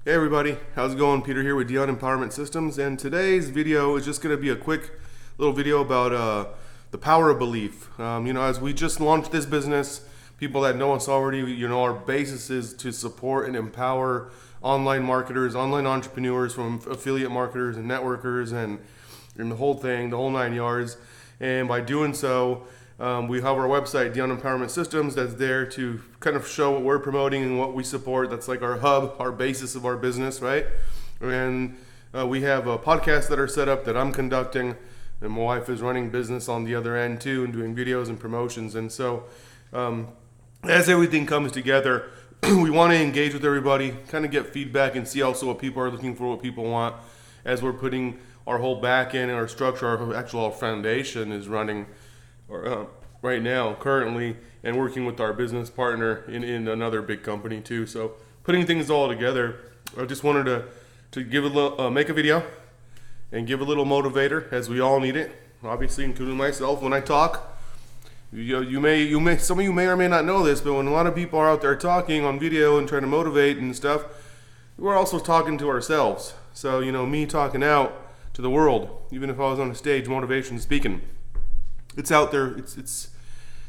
Hey everybody, how's it going? Peter here with Dion Empowerment Systems, and today's video is just going to be a quick little video about the power of belief. As we just launched this business, people that know us already, our basis is to support and empower online marketers, online entrepreneurs, from affiliate marketers and networkers and the whole thing, the whole 9 yards. And by doing so, we have our website, Dion Empowerment Systems, that's there to kind of show what we're promoting and what we support. That's like our hub, our basis of our business, right? And we have podcasts that are set up that I'm conducting, and my wife is running business on the other end too and doing videos and promotions. And so as everything comes together, we want to engage with everybody, kind of get feedback and see also what people are looking for, what people want, as we're putting our whole back end and our structure, our foundation is running right now, currently, and working with our business partner in another big company too. So putting things all together, I just wanted to give a little, make a video and give a little motivator, as we all need it, obviously, including myself. When I talk, you may, some of you may or may not know this, but when a lot of people are out there talking on video and trying to motivate and stuff, we're also talking to ourselves. So, me talking out to the world, even if I was on a stage, motivation speaking, it's out there.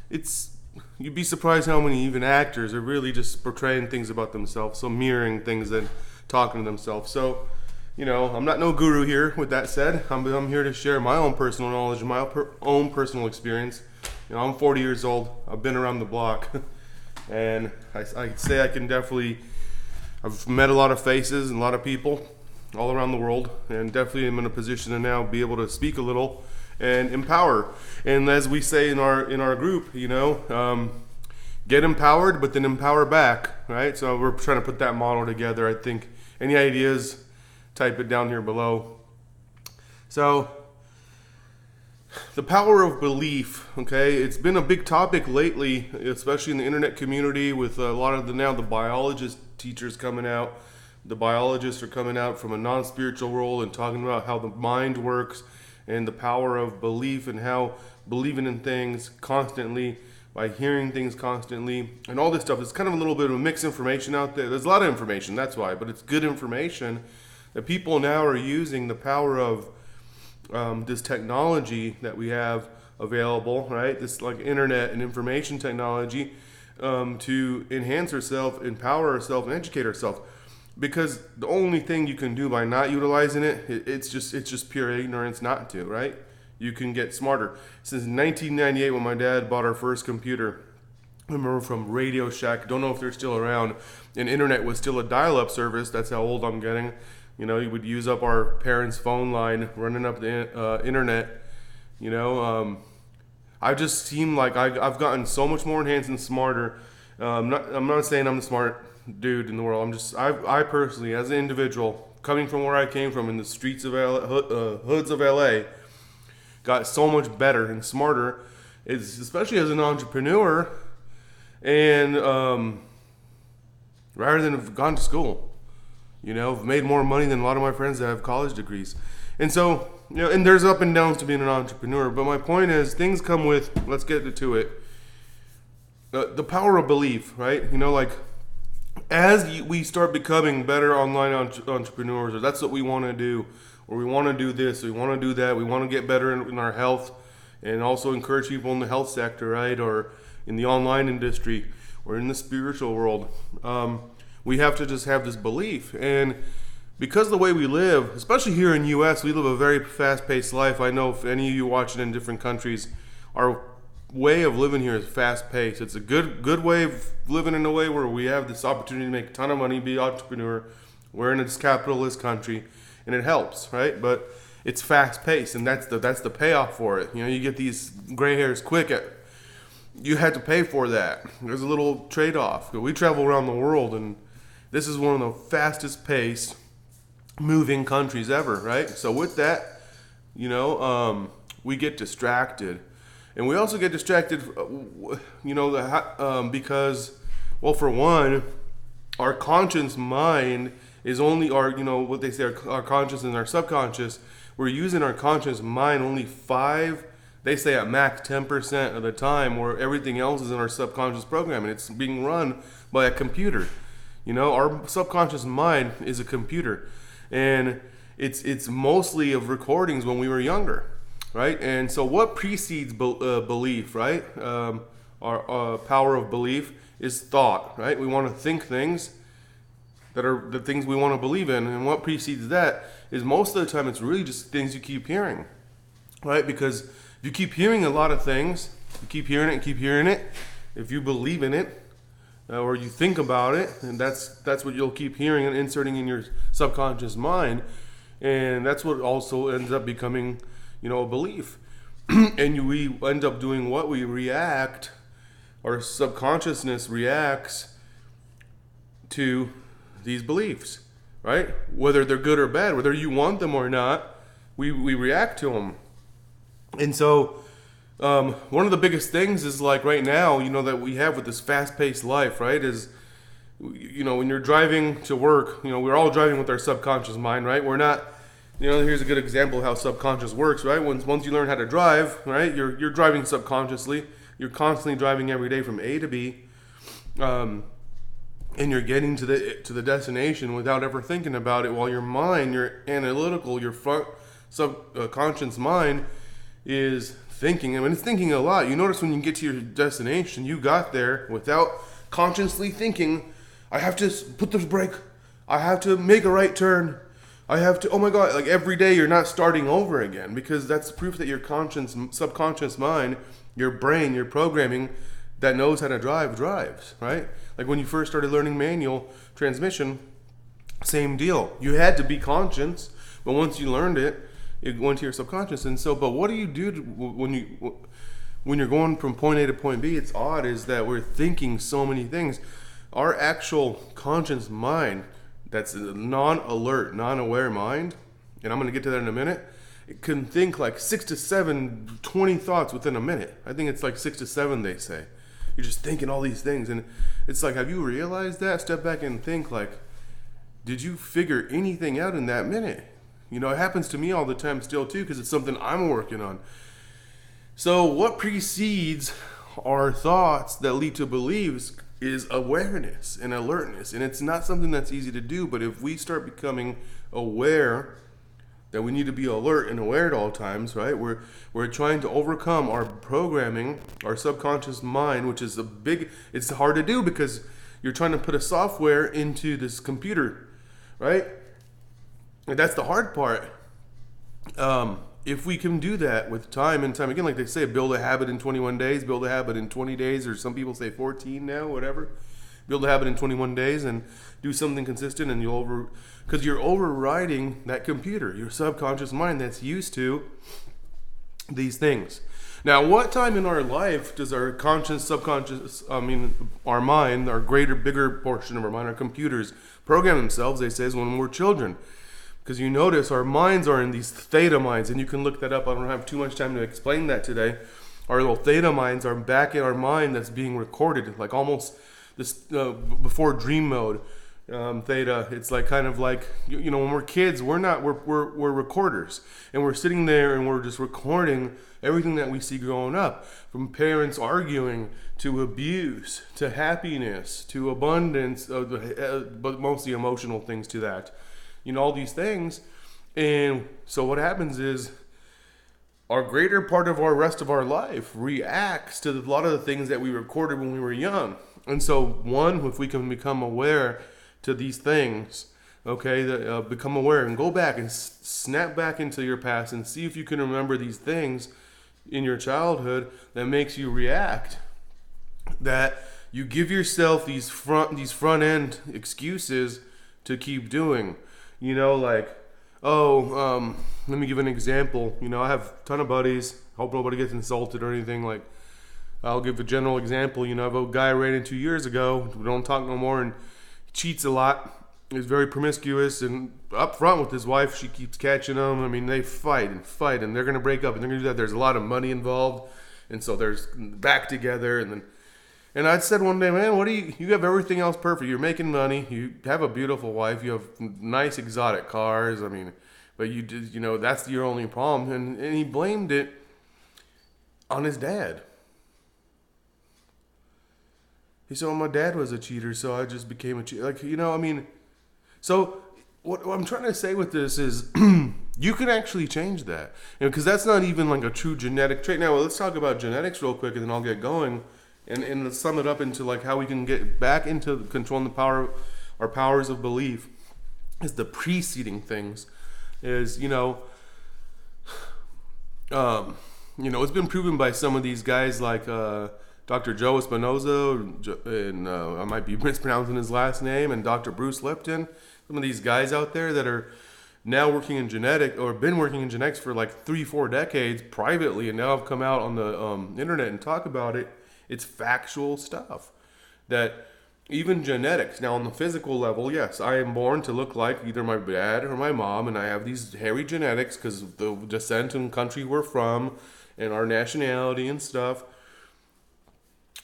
It's you'd be surprised how many even actors are really just portraying things about themselves, so mirroring things and talking to themselves. So, I'm not no guru here. With that said, I'm here to share my own personal knowledge and my own personal experience. I'm 40 years old. I've been around the block, and I say I've met a lot of faces and a lot of people all around the world, and definitely am in a position to now be able to speak a little and empower. And as we say in our group, get empowered, but then empower back, right? So we're trying to put that model together. I think any ideas, type it down here below. So the power of belief, okay? It's been a big topic lately, especially in the internet community, with a lot of the biologist teachers coming out. The biologists are coming out from a non-spiritual world and talking about how the mind works and the power of belief, and how believing in things constantly, by hearing things constantly, and all this stuff. It's kind of a little bit of mixed information out there. There's a lot of information, that's why, but it's good information that people now are using the power of this technology that we have available, right? This like internet and information technology, to enhance ourselves, empower ourselves, and educate ourselves. Because the only thing you can do by not utilizing it, it's just pure ignorance not to, right? You can get smarter. Since 1998, when my dad bought our first computer, I remember from Radio Shack, don't know if they're still around, and internet was still a dial-up service. That's how old I'm getting. You would use up our parents' phone line, running up the internet. I just seem like I've gotten so much more enhanced and smarter. I'm not saying I'm the smart dude in the world. I personally, as an individual, coming from where I came from in the streets of hoods of LA, got so much better and smarter, especially as an entrepreneur, and rather than have gone to school. I've made more money than a lot of my friends that have college degrees. And so, and there's up and downs to being an entrepreneur, but my point is, things come with, let's get to it, the power of belief, right? As we start becoming better online entrepreneurs, or that's what we want to do, or we want to do this, we want to do that, we want to get better in our health, and also encourage people in the health sector, right, or in the online industry, or in the spiritual world. We have to just have this belief. And because of the way we live, especially here in the U.S., we live a very fast-paced life. I know if any of you watching in different countries, our way of living here is fast-paced. It's a good way of living, in a way where we have this opportunity to make a ton of money, be an entrepreneur. We're in this capitalist country, and it helps, right? But it's fast-paced, and that's the payoff for it. You get these gray hairs quick. You had to pay for that. There's a little trade-off. We travel around the world, and this is one of the fastest-paced moving countries ever, right? So with that, we get distracted. And we also get distracted, because, well, for one, our conscious mind is only what they say, our conscious and our subconscious. We're using our conscious mind only they say at max 10% of the time, where everything else is in our subconscious program, and it's being run by a computer. Our subconscious mind is a computer, and it's mostly of recordings when we were younger, right? And so what precedes belief, right? Our power of belief is thought, right? We want to think things that are the things we want to believe in, and what precedes that is most of the time it's really just things you keep hearing, right? Because if you keep hearing a lot of things, you keep hearing it and keep hearing it, if you believe in it, or you think about it, and that's what you'll keep hearing and inserting in your subconscious mind, and that's what also ends up becoming, a belief. And we end up doing what? We react, our subconsciousness reacts to these beliefs, right? Whether they're good or bad, whether you want them or not, we react to them. And so one of the biggest things is like right now, that we have with this fast-paced life, right, is, when you're driving to work, we're all driving with our subconscious mind, right? We're not, here's a good example of how subconscious works, right? Once you learn how to drive, right, you're driving subconsciously. You're constantly driving every day from A to B, and you're getting to the destination without ever thinking about it. While your mind, your analytical, your front subconscious mind is thinking. I mean, it's thinking a lot. You notice when you get to your destination, you got there without consciously thinking, I have to put this brake, I have to make a right turn, I have to, oh my God, like every day you're not starting over again, because that's proof that your subconscious mind, your brain, your programming that knows how to drives, right? Like when you first started learning manual transmission, same deal. You had to be conscious, but once you learned it, it went to your subconscious. And so, but what do you do when you're going from point A to point B? It's odd is that we're thinking so many things. Our actual conscious mind, that's a non-alert, non-aware mind, and I'm going to get to that in a minute, it can think like 6 to 7, 20 thoughts within a minute. I think it's like 6 to 7, they say. You're just thinking all these things. And it's like, have you realized that? Step back and think like, did you figure anything out in that minute? It happens to me all the time still too, because it's something I'm working on. So what precedes our thoughts that lead to beliefs is awareness and alertness. And it's not something that's easy to do, but if we start becoming aware that we need to be alert and aware at all times, right? We're trying to overcome our programming, our subconscious mind, which is it's hard to do because you're trying to put a software into this computer, right? And that's the hard part. If we can do that with time and time again, like they say, build a habit in 21 days, build a habit in 20 days, or some people say 14 now, whatever. Build a habit in 21 days and do something consistent, and because you're overriding that computer, your subconscious mind that's used to these things. Now, what time in our life does our our mind, our bigger portion of our mind, our computers program themselves? They say is when we're children. Because you notice our minds are in these theta minds, and you can look that up. I don't have too much time to explain that today. Our little theta minds are back in our mind that's being recorded, like almost this before dream mode. Theta, it's like kind of like when we're kids, we're recorders, and we're sitting there and we're just recording everything that we see growing up, from parents arguing to abuse to happiness to abundance, but mostly emotional things to that. All these things. And so what happens is our greater part of our rest of our life reacts to a lot of the things that we recorded when we were young. And so if we can become aware to these things, okay, become aware and go back and snap back into your past and see if you can remember these things in your childhood that makes you react, that you give yourself these front end excuses to keep doing. Let me give an example. I have a ton of buddies. Hope nobody gets insulted or anything. Like, I'll give a general example. I have a guy I ran into years ago. We don't talk no more, and he cheats a lot. He's very promiscuous, and up front with his wife, she keeps catching him. I mean, they fight, and they're going to break up, and they're going to do that. There's a lot of money involved, and so there's back together, and I said one day, man, you have everything else perfect. You're making money. You have a beautiful wife. You have nice exotic cars. I mean, but that's your only problem. And he blamed it on his dad. He said, well, my dad was a cheater, so I just became a cheater. Like, I mean, so what I'm trying to say with this is you can actually change that. Because that's not even like a true genetic trait. Now, let's talk about genetics real quick, and then I'll get going. And let's sum it up into like how we can get back into controlling our powers of belief. Is the preceding things. Is, it's been proven by some of these guys like Dr. Joe Espinoza, and I might be mispronouncing his last name, and Dr. Bruce Lipton. Some of these guys out there that are now working in genetics, or been working in genetics for like 3-4 decades privately, and now have come out on the internet and talk about it. It's factual stuff. That even genetics, now on the physical level, yes, I am born to look like either my dad or my mom, and I have these hairy genetics because of the descent and country we're from and our nationality and stuff.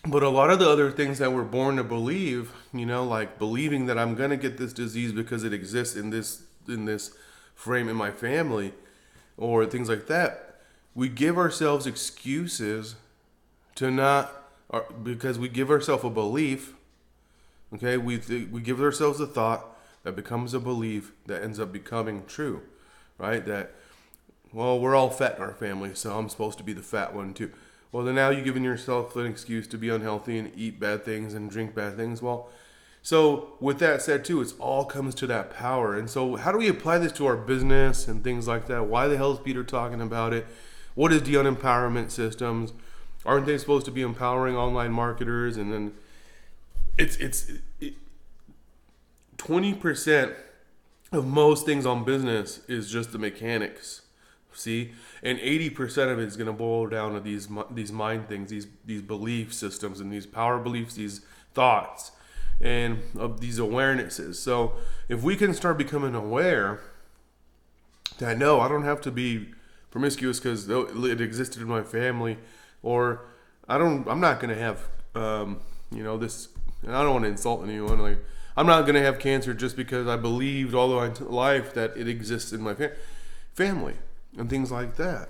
But a lot of the other things that we're born to believe, like believing that I'm going to get this disease because it exists in this frame in my family, or things like that, we give ourselves excuses to not, because we give ourselves a belief. Okay, we give ourselves a thought that becomes a belief that ends up becoming true, right? That, well, we're all fat in our family, so I'm supposed to be the fat one too. Well, then now you're giving yourself an excuse to be unhealthy and eat bad things and drink bad things. Well, so with that said too, it all comes to that power. And so how do we apply this to our business and things like that? Why the hell is Peter talking about it? What is DOT empowerment systems? Aren't they supposed to be empowering online marketers? And then it's 20% of most things on business is just the mechanics, see, and 80% of it is going to boil down to these mind things, these belief systems, and these power beliefs, these thoughts, and of these awarenesses. So if we can start becoming aware that no, I don't have to be promiscuous because it existed in my family, or I'm not going to have this. And I don't want to insult anyone. Like, I'm not going to have cancer just because I believed all my life that it exists in my family and things like that.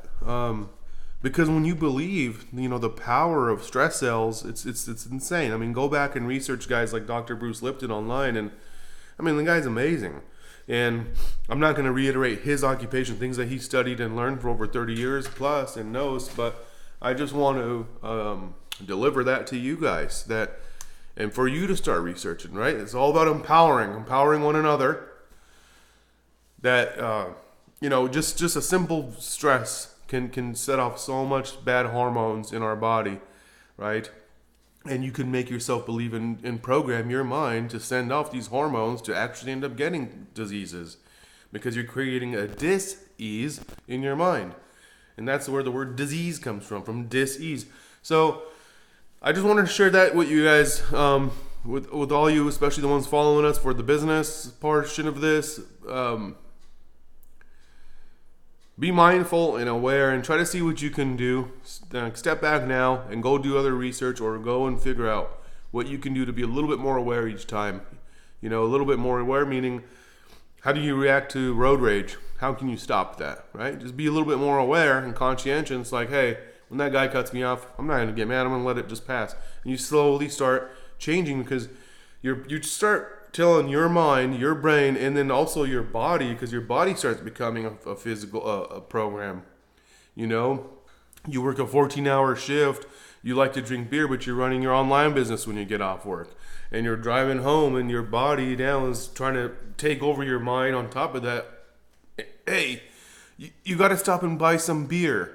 Because when you believe, the power of stress cells, it's insane. I mean, go back and research guys like Dr. Bruce Lipton online, and I mean, the guy's amazing. And I'm not going to reiterate his occupation, things that he studied and learned for over 30 years plus and knows, but I just want to deliver that to you guys, and for you to start researching, right? It's all about empowering one another. That, just a simple stress can set off so much bad hormones in our body, right? And you can make yourself believe and program your mind to send off these hormones to actually end up getting diseases, because you're creating a dis-ease in your mind. And that's where the word disease comes from dis-ease. So I just wanted to share that with you guys, with all you, especially the ones following us for the business portion of this. Be mindful and aware, and try to see what you can do. Step back now and go do other research, or go and figure out what you can do to be a little bit more aware each time. A little bit more aware, meaning how do you react to road rage? How can you stop that, right? Just be a little bit more aware and conscientious, like, hey, when that guy cuts me off, I'm not going to get mad. I'm going to let it just pass. And you slowly start changing, because you start telling your mind, your brain, and then also your body, because your body starts becoming a physical a program. You work a 14-hour shift. You like to drink beer, but you're running your online business when you get off work. And you're driving home, and your body now is trying to take over your mind. On top of that, hey, you got to stop and buy some beer.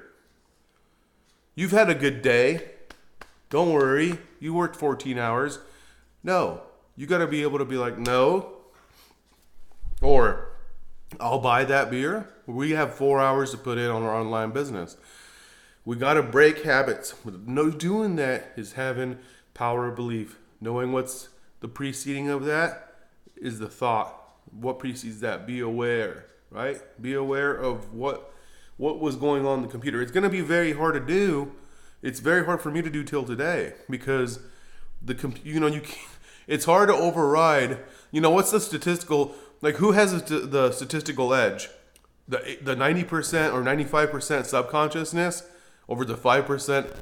You've had a good day. Don't worry. You worked 14 hours. No. You got to be able to be like, no. Or, I'll buy that beer. We have 4 hours to put in on our online business. We got to break habits. No, doing that is having power of belief. Knowing what's the preceding of that is the thought. What precedes that? Be aware, right? Be aware of what was going on in the computer. It's going to be very hard to do. It's very hard for me to do till today, because it's hard to override. What's the statistical, like, who has the statistical edge? The 90% or 95% subconsciousness over the 5%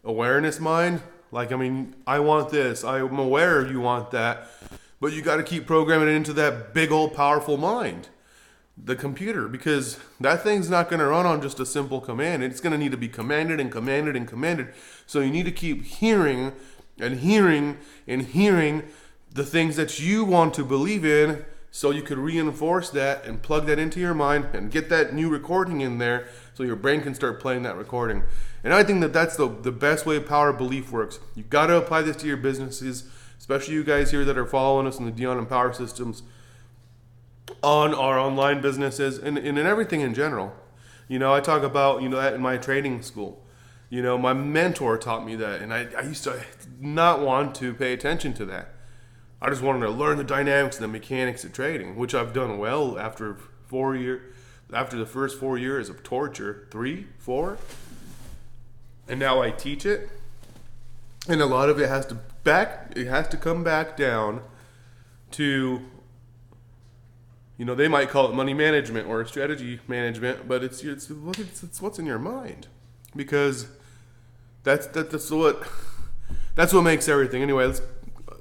awareness mind? Like, I mean, I want this. I'm aware you want that. But you got to keep programming it into that big old powerful mind, the computer, because that thing's not going to run on just a simple command. It's going to need to be commanded and commanded and commanded. So you need to keep hearing and hearing and hearing the things that you want to believe in, so you could reinforce that and plug that into your mind and get that new recording in there so your brain can start playing that recording. And I think that that's the best way power of belief works. You got to apply this to your businesses, especially you guys here that are following us in the Dion and Power Systems, on our online businesses and in everything in general. You know, I talk about, you know, that in my trading school. You know, my mentor taught me that, and I used to not want to pay attention to that. I just wanted to learn the dynamics and the mechanics of trading, which I've done well after the first 4 years of torture, 3, 4. And now I teach it. And a lot of it has to come back down to, you know, they might call it money management or strategy management, but it's what's in your mind, because that's what makes everything. Anyway, let's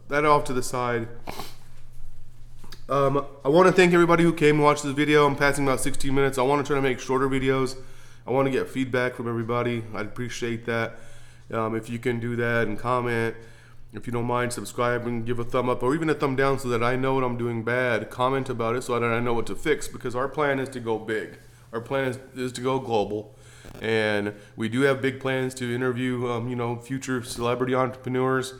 that off to the side. I want to thank everybody who came and watched this video. I'm passing about 16 minutes. I want to try to make shorter videos. I want to get feedback from everybody. I'd appreciate that. If you can do that and comment. If you don't mind, subscribe and give a thumb up or even a thumb down so that I know what I'm doing bad. Comment about it so that I know what to fix, because our plan is to go big. Our plan is to go global. And we do have big plans to interview, you know, future celebrity entrepreneurs.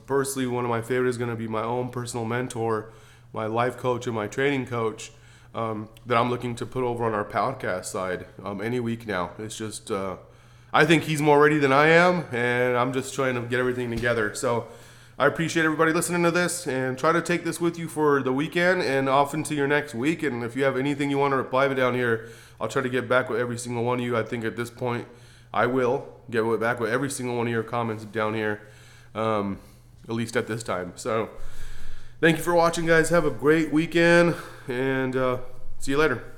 Personally, one of my favorites is going to be my own personal mentor, my life coach and my training coach, that I'm looking to put over on our podcast side any week now. It's just, I think he's more ready than I am, and I'm just trying to get everything together. So I appreciate everybody listening to this, and try to take this with you for the weekend and off into your next week. And if you have anything you want to reply to down here, I'll try to get back with every single one of you. I think at this point I will get back with every single one of your comments down here. At least at this time. So thank you for watching, guys. Have a great weekend, and see you later.